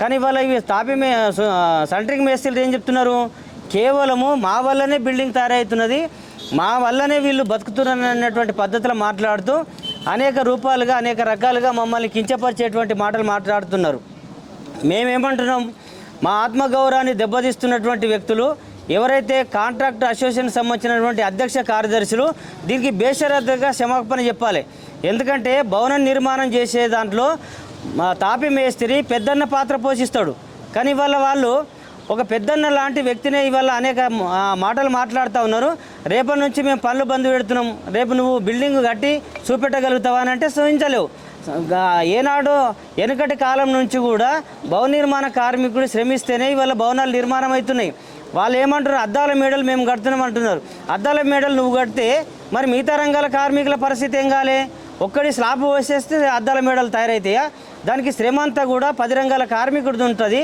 కానీ ఇవాళ ఇవి సెంట్రింగ్ మేస్త్రీలు ఏం చెప్తున్నారు, కేవలము మా వల్లనే బిల్డింగ్ తయారవుతున్నది, మా వల్లనే వీళ్ళు బతుకుతున్నారు అన్నటువంటి పద్ధతిలో మాట్లాడుతూ అనేక రూపాలుగా అనేక రకాలుగా మమ్మల్ని కించపరిచేటువంటి మాటలు మాట్లాడుతున్నారు. మేమేమంటున్నాం, మా ఆత్మగౌరవాన్ని దెబ్బతీస్తున్నటువంటి వ్యక్తులు ఎవరైతే కాంట్రాక్ట్ అసోసియేషన్ సంబంధించినటువంటి అధ్యక్ష కార్యదర్శులు దీనికి బేషరతుగా క్షమాపణ చెప్పాలి. ఎందుకంటే భవన నిర్మాణం చేసే దాంట్లో మా తాపి మేస్త్రి పెద్దన్న పాత్ర పోషిస్తాడు. కానీ ఇవాళ వాళ్ళు ఒక పెద్దన్న లాంటి వ్యక్తినే ఇవాళ అనేక మాటలు మాట్లాడుతూ ఉన్నారు. రేపటి నుంచి మేము పనులు బంద్ పెడుతున్నాం, రేపు నువ్వు బిల్డింగ్ కట్టి చూపెట్టగలుగుతావా అని అంటే సూచించలేవు. ఏనాడో వెనుకటి కాలం నుంచి కూడా భవన నిర్మాణ కార్మికుడు శ్రమిస్తేనే ఇవాళ భవనాలు నిర్మాణం అవుతున్నాయి. వాళ్ళు ఏమంటారు, అద్దాల మేడలు మేము కడుతున్నాం అంటున్నారు. అద్దాల మేడలు నువ్వు కడితే మరి మిగతా రంగాల కార్మికుల పరిస్థితి ఏం కాలే? ఒక్కడి స్లాబ్ వేసేస్తే అద్దాల మేడలు తయారవుతాయా? దానికి శ్రమ అంతా కూడా 10 రంగాల కార్మికుడిది ఉంటుంది.